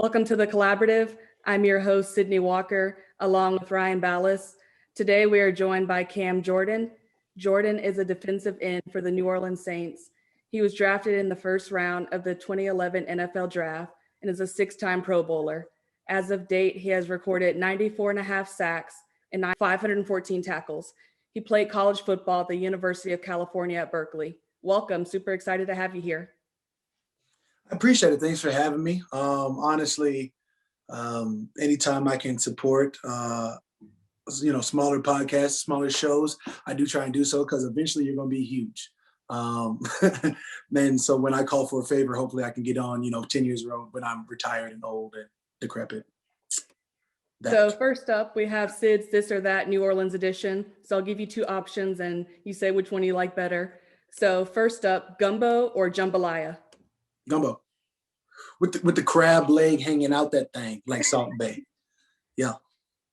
Welcome to the Collaborative. I'm your host, Sydney Walker, along with Ryan Ballas. Today, we are joined by Cam Jordan. Jordan is a defensive end for the New Orleans Saints. He was drafted in the first round of the 2011 NFL Draft and is a six-time Pro Bowler. As of date, he has recorded 94 and a half sacks and 514 tackles. He played college football at the University of California at Berkeley. Welcome. Super excited to have you here. I appreciate it. Thanks for having me. Honestly, anytime I can support, smaller podcasts, smaller shows, I do try and do so because eventually you're going to be huge. And so when I call for a favor, hopefully I can get on, 10 years ago when I'm retired and old and decrepit. So first up, we have Sid's This or That New Orleans edition. So I'll give you two options and you say which one you like better. So first up, gumbo or jambalaya? Gumbo. With the crab leg hanging out that thing, like Salt Bay. Yeah.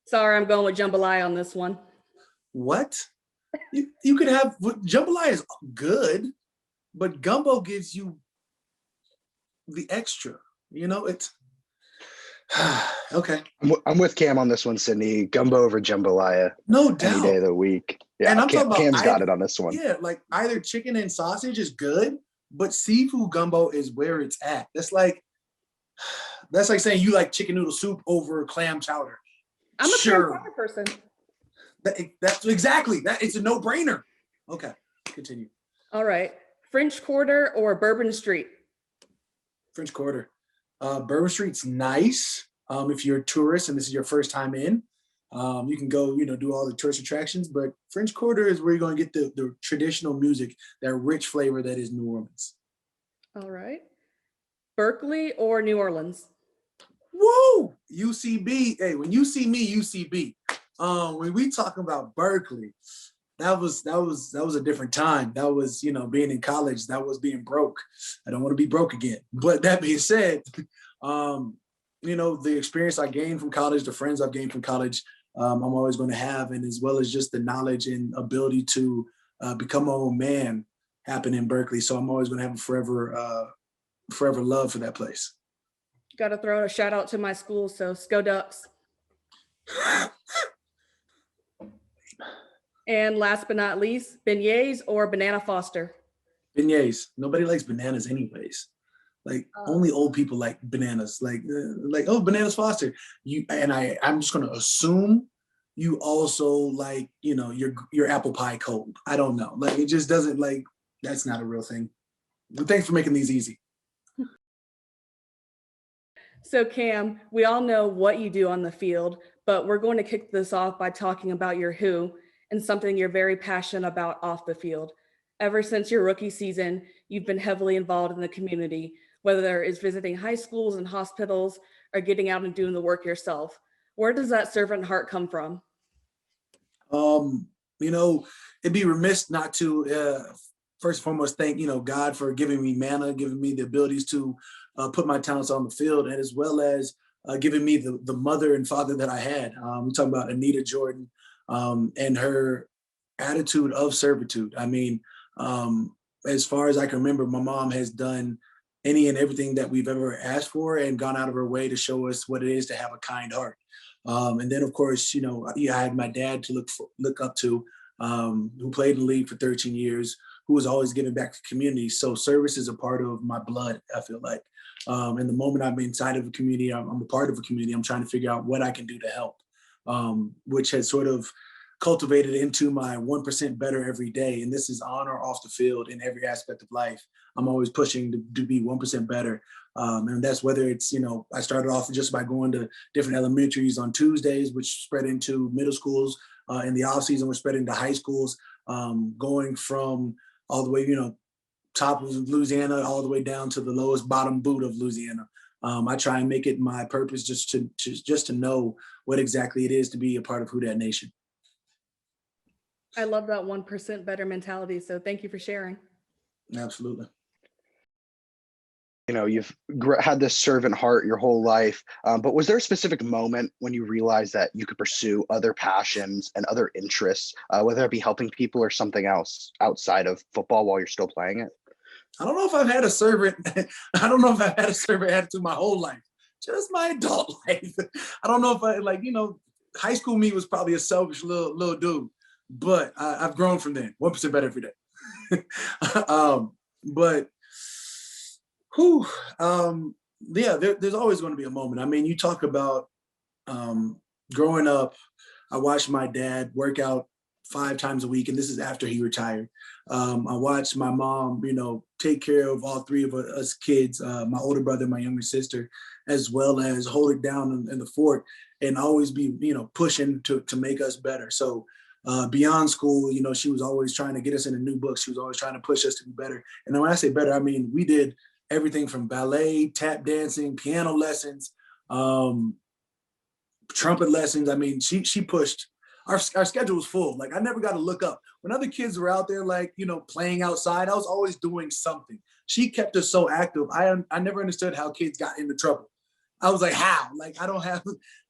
Sorry, I'm going with jambalaya on this one. What? You could have, jambalaya is good, but gumbo gives you the extra, it's, okay. I'm with Cam on this one, Sydney. Gumbo over jambalaya. No doubt. Any day of the week. Yeah, and I'm talking about Cam's got it on this one. Yeah, like either chicken and sausage is good, but seafood gumbo is where it's at. That's like saying you like chicken noodle soup over clam chowder. I'm a clam chowder person. That's exactly that. It's a no-brainer. Okay, continue. All right, French Quarter or Bourbon Street? French Quarter. Bourbon Street's nice. If you're a tourist and this is your first time in, you can go, do all the tourist attractions. But French Quarter is where you're going to get the traditional music, that rich flavor that is New Orleans. All right. Berkeley or New Orleans? Woo! UCB. Hey, when you see me, UCB. When we talk about Berkeley, that was a different time. That was, being in college. That was being broke. I don't want to be broke again. But that being said, the experience I gained from college, the friends I've gained from college, I'm always going to have, and as well as just the knowledge and ability to become my own man happen in Berkeley. So I'm always going to have a forever love for that place. Got to throw a shout out to my school. So Sco Ducks. And last but not least, beignets or banana Foster? Beignets. Nobody likes bananas anyways. Like only old people like bananas. Like bananas Foster. I'm just going to assume you also like, your apple pie cold. I don't know. Like it just doesn't that's not a real thing. But thanks for making these easy. So Cam, we all know what you do on the field, but we're going to kick this off by talking about your who and something you're very passionate about off the field. Ever since your rookie season, you've been heavily involved in the community, whether it's visiting high schools and hospitals or getting out and doing the work yourself. Where does that servant heart come from? It'd be remiss not to, first and foremost, thank, God for giving me manna, giving me the abilities to put my talents on the field, and as well as giving me the mother and father that I had. We're talking about Anita Jordan and her attitude of servitude. I mean, as far as I can remember, my mom has done any and everything that we've ever asked for and gone out of her way to show us what it is to have a kind heart. And then, of course, I had my dad to look up to, who played in the league for 13 years, who was always giving back to the community. So service is a part of my blood, I feel like. And the moment I'm inside of a community, I'm a part of a community, I'm trying to figure out what I can do to help, which has sort of cultivated into my 1% better every day. And this is on or off the field in every aspect of life. I'm always pushing to be 1% better. And that's whether it's, I started off just by going to different elementaries on Tuesdays, which spread into middle schools. In the off season, we're spread into high schools, going from all the way, top of Louisiana, all the way down to the lowest bottom boot of Louisiana. I try and make it my purpose just to know what exactly it is to be a part of Who Dat Nation. I love that 1% better mentality. So thank you for sharing. Absolutely. You've had this servant heart your whole life, but was there a specific moment when you realized that you could pursue other passions and other interests, whether it be helping people or something else outside of football while you're still playing it? I don't know if I've had a servant. I don't know if I've had a servant attitude my whole life. just my adult life. I don't know if I like, high school me was probably a selfish little dude, but I've grown from then. 1% better every day. But whew, yeah, there's always going to be a moment. I mean, you talk about growing up, I watched my dad work out 5 times a week, and this is after he retired. I watched my mom, take care of all 3 of us kids, my older brother, my younger sister, as well as hold it down in the fort and always be, pushing to make us better. So beyond school, she was always trying to get us into new books. She was always trying to push us to be better. And then when I say better, I mean, we did everything from ballet, tap dancing, piano lessons, trumpet lessons. I mean, she pushed. Our schedule was full. Like, I never got to look up. When other kids were out there, like, playing outside, I was always doing something. She kept us so active. I never understood how kids got into trouble. I was like, how? Like, I don't have.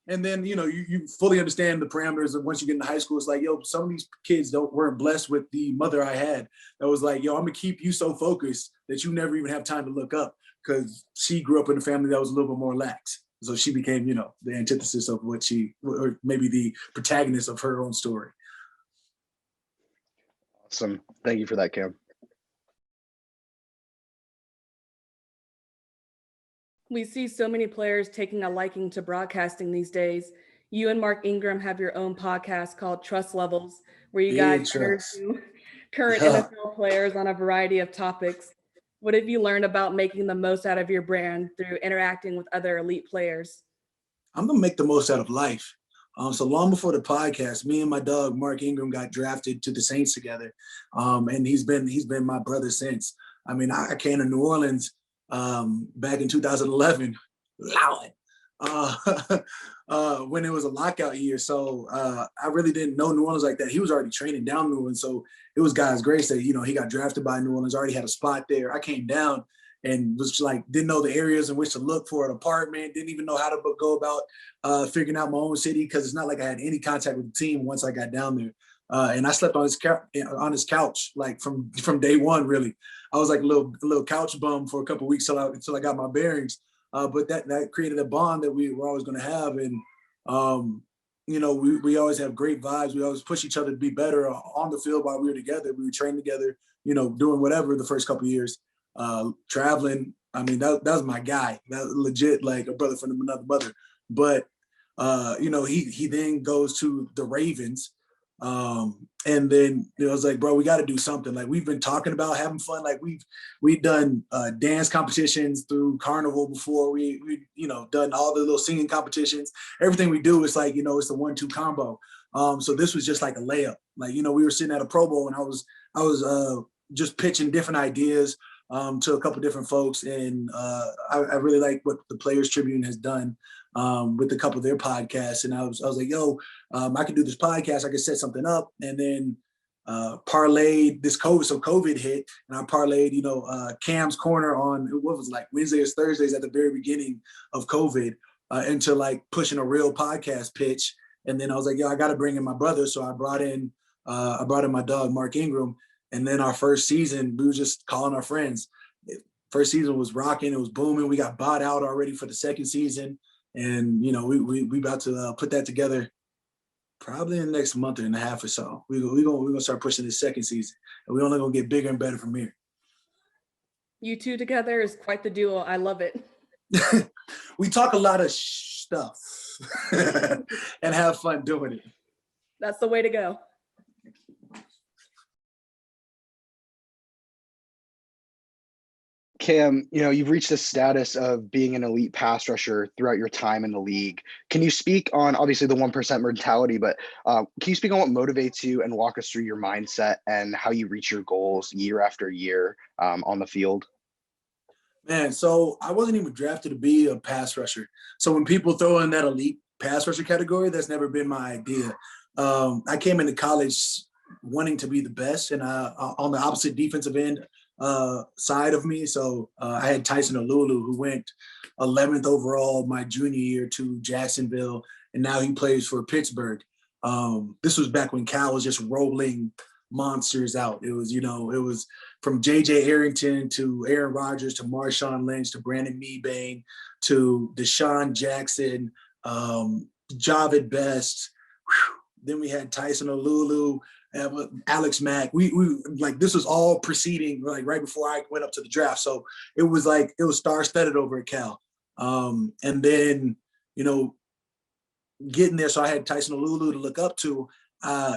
And then, you fully understand the parameters of once you get into high school. It's like, yo, some of these kids weren't blessed with the mother I had that was like, yo, I'm going to keep you so focused that you never even have time to look up, because she grew up in a family that was a little bit more lax. So she became, the antithesis of what or maybe the protagonist of her own story. Awesome. Thank you for that, Cam. We see so many players taking a liking to broadcasting these days. You and Mark Ingram have your own podcast called Trust Levels, where you guys interview current NFL players on a variety of topics. What have you learned about making the most out of your brand through interacting with other elite players? I'm gonna make the most out of life. So long before the podcast, me and my dog Mark Ingram got drafted to the Saints together, and he's been my brother since. I mean, I came to New Orleans back in 2011, when it was a lockout year. So I really didn't know New Orleans like that. He was already training down New Orleans, so it was God's grace that he got drafted by New Orleans. Already had a spot there. I came down and was like, didn't know the areas in which to look for an apartment, didn't even know how to go about figuring out my own city, because it's not like I had any contact with the team once I got down there. And I slept on his couch, like from day one, really. I was like a little couch bum for a couple of weeks until I got my bearings. But that created a bond that we were always going to have. And, we always have great vibes. We always push each other to be better on the field while we were together. We would train together, doing whatever the first couple of years. Traveling. I mean, that was my guy. That was legit, like a brother from another mother. But he then goes to the Ravens, and then I was like, bro, we got to do something. Like, we've been talking about having fun. Like, we've done dance competitions through Carnival before. We done all the little singing competitions. Everything we do is like, it's the 1-2 combo. So this was just like a layup. Like, we were sitting at a Pro Bowl, and I was just pitching different ideas to a couple different folks. And I really like what the Players Tribune has done with a couple of their podcasts. And I was like, yo, I could do this podcast. I could set something up. And then parlayed this COVID. So COVID hit, and I parlayed, Cam's Corner on, what was it, like Wednesdays, Thursdays at the very beginning of COVID into like pushing a real podcast pitch. And then I was like, yo, I got to bring in my brother. So I brought in my dog, Mark Ingram. And then our first season, we were just calling our friends. First season was rocking. It was booming. We got bought out already for the second season. And, we about to put that together probably in the next month and a half or so. We're gonna start pushing this second season. And we're only going to get bigger and better from here. You two together is quite the duo. I love it. We talk a lot of stuff and have fun doing it. That's the way to go. Cam, you've reached the status of being an elite pass rusher throughout your time in the league. Can you speak on, obviously, the 1% mentality, but can you speak on what motivates you and walk us through your mindset and how you reach your goals year after year on the field? Man, so I wasn't even drafted to be a pass rusher. So when people throw in that elite pass rusher category, that's never been my idea. I came into college wanting to be the best, and on the opposite defensive end side of me. So I had Tyson Alulu, who went 11th overall my junior year to Jacksonville, and now he plays for Pittsburgh. This was back when Cal was just rolling monsters out. It was, it was from J.J. Arrington to Aaron Rodgers to Marshawn Lynch to Brandon Meebane to Deshaun Jackson, Javid Best. Whew. Then we had Tyson Olulu, Alex Mack. We like, this was all preceding, like right before I went up to the draft. So it was star-studded over at Cal. And then, getting there. So I had Tyson Olulu to look up to.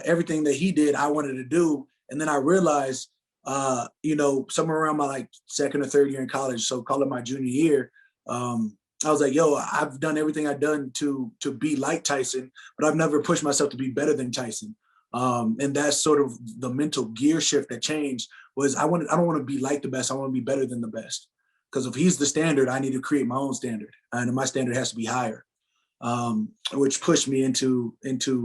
Everything that he did, I wanted to do. And then I realized, somewhere around my like second or third year in college, so call it my junior year, I was like, yo, I've done everything I've done to be like Tyson, but I've never pushed myself to be better than Tyson. And that's sort of the mental gear shift that changed. Was I don't want to be like the best. I want to be better than the best. Because if he's the standard, I need to create my own standard, and my standard has to be higher. Which pushed me into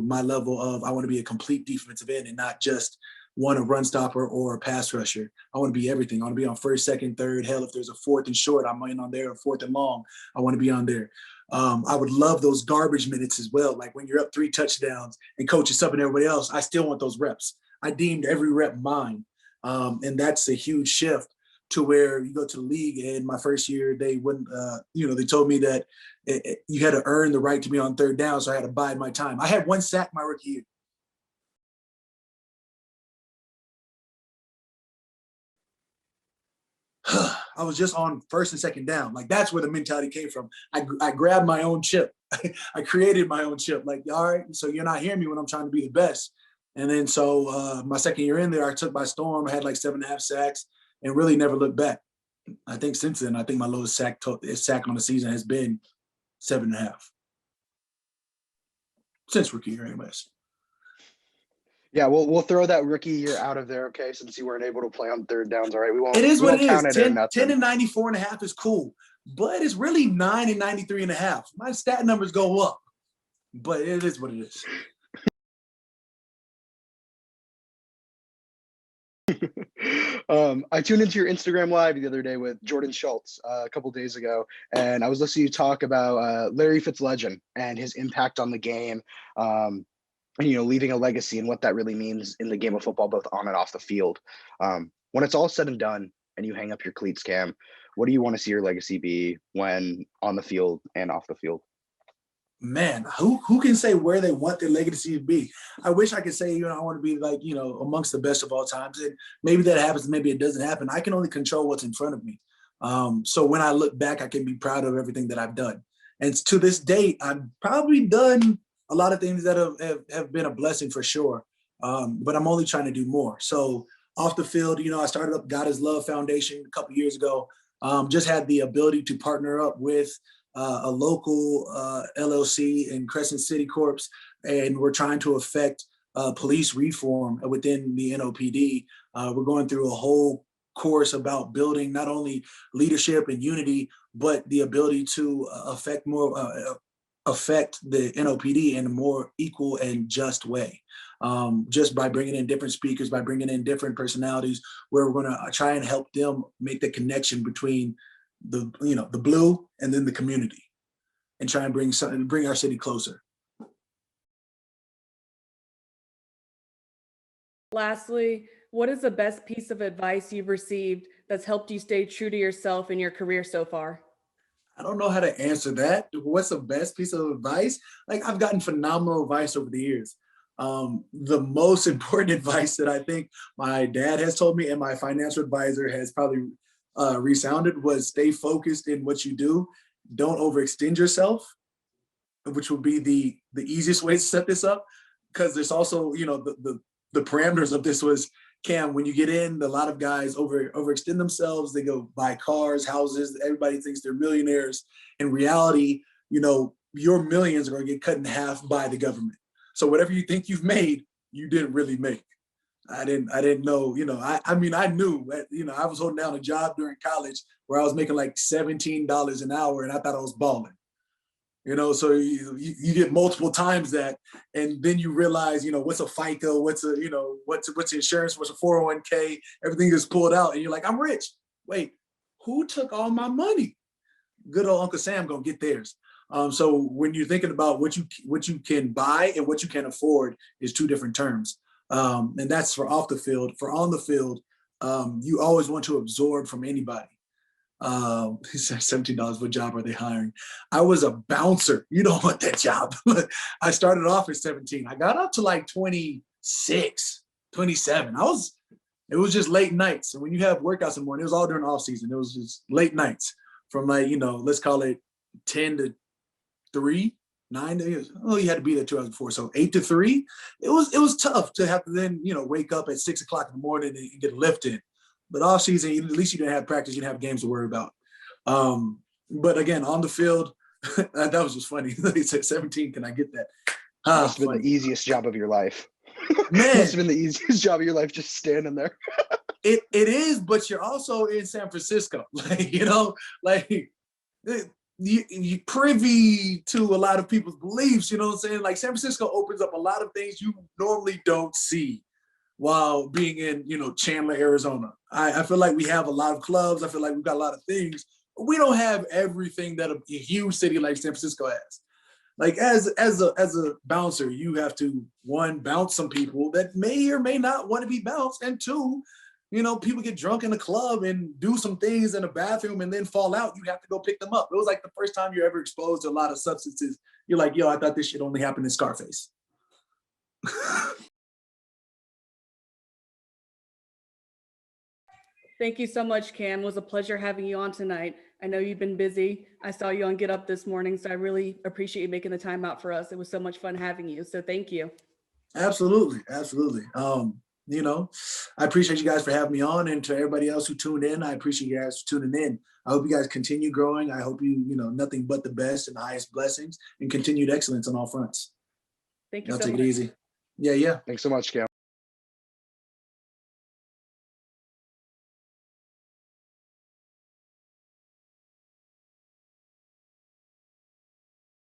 my level of, I want to be a complete defensive end and not just a run stopper or a pass rusher. I want to be everything. I want to be on first, second, third. Hell, if there's a fourth and short, I'm in on there. A fourth and long, I want to be on there. I would love those garbage minutes as well. Like when you're up 3 touchdowns and coach is subbing everybody else, I still want those reps. I deemed every rep mine. And that's a huge shift to where you go to the league. And my first year, they wouldn't, they told me that you had to earn the right to be on third down. So I had to bide my time. I had 1 sack my rookie year. I was just on first and second down. Like, that's where the mentality came from. I grabbed my own chip. I created my own chip. Like, all right, so you're not hearing me when I'm trying to be the best. And then so my second year in there, I took by storm. I had like 7.5 sacks and really never looked back. I think since then, I think my lowest sack on the season has been 7.5. Since rookie year, anyways. Yeah, we'll throw that rookie year out of there, okay? Since you weren't able to play on third downs, all right? We won't. It is what it is. 10 and and 94.5 is cool, but it's really 9 and 93.5. My stat numbers go up, but it is what it is. I tuned into your Instagram live the other day with Jordan Schultz a couple days ago, and I was listening to you talk about Larry Fitzlegend and his impact on the game, and leaving a legacy and what that really means in the game of football, both on and off the field. When it's all said and done and you hang up your cleats, Cam, what do you want to see your legacy be when on the field and off the field? Man, who can say where they want their legacy to be? I wish I could say, I want to be like, amongst the best of all times. And maybe that happens, maybe it doesn't happen. I can only control what's in front of me. So when I look back, I can be proud of everything that I've done. And to this date, I've probably done a lot of things that have been a blessing for sure. But I'm only trying to do more. So off the field, I started up God is Love Foundation a couple years ago. Just had the ability to partner up with a local LLC in Crescent City Corps, and we're trying to affect police reform within the NOPD. We're going through a whole course about building not only leadership and unity, but the ability to affect the NOPD in a more equal and just way. Just by bringing in different speakers, by bringing in different personalities, where we're going to try and help them make the connection between the blue and then the community, and try and bring our city closer. Lastly, what is the best piece of advice you've received that's helped you stay true to yourself in your career so far? I don't know how to answer that. What's the best piece of advice? Like, I've gotten phenomenal advice over the years. The most important advice that I think my dad has told me and my financial advisor has probably resounded was stay focused in what you do. Don't overextend yourself, which would be the easiest way to set this up. Because there's also, the parameters of this was, Cam, when you get in, a lot of guys overextend themselves. They go buy cars, houses. Everybody thinks they're millionaires. In reality, your millions are going to get cut in half by the government. So whatever you think you've made, you didn't really make. I didn't know, I knew, I was holding down a job during college where I was making like $17 an hour and I thought I was balling. So you get multiple times that, and then you realize, what's a FICA, what's insurance, what's a 401k, everything is pulled out, and you're like, I'm rich. Wait, who took all my money? Good old Uncle Sam gonna get theirs. So when you're thinking about what you can buy and what you can afford is two different terms. And that's for off the field. For on the field, you always want to absorb from anybody. He said $17, what job are they hiring? I was a bouncer. You don't want that job. I started off at 17. I got up to like 26, 27. It was just late nights. And when you have workouts in the morning, it was all during the off season. It was just late nights from like, let's call it 10 to 3, 9 to, you had to be there 2 hours before. So 8 to 3, it was tough to have to then, wake up at 6 o'clock in the morning and get a lift in. But off season, at least you didn't have practice, you didn't have games to worry about. But again, on the field, that was just funny. He said 17, can I get that? Must have been the easiest job of your life. Man, must have been the easiest job of your life, just standing there. It is, but you're also in San Francisco. You privy to a lot of people's beliefs, you know what I'm saying? Like San Francisco opens up a lot of things you normally don't see while being in, Chandler, Arizona. I feel like we have a lot of clubs. I feel like we've got a lot of things, but we don't have everything that a huge city like San Francisco has. Like as a bouncer, you have to, one, bounce some people that may or may not want to be bounced, and two, people get drunk in the club and do some things in the bathroom and then fall out. You have to go pick them up. It was like the first time you're ever exposed to a lot of substances. You're like, yo, I thought this shit only happened in Scarface. Thank you so much, Cam. It was a pleasure having you on tonight. I know you've been busy. I saw you on Get Up this morning, so I really appreciate you making the time out for us. It was so much fun having you, so thank you. Absolutely. I appreciate you guys for having me on, and to everybody else who tuned in, I appreciate you guys for tuning in. I hope you guys continue growing. I hope nothing but the best and the highest blessings and continued excellence on all fronts. Thank you Y'all so take much. it easy. Yeah. Thanks so much, Cam.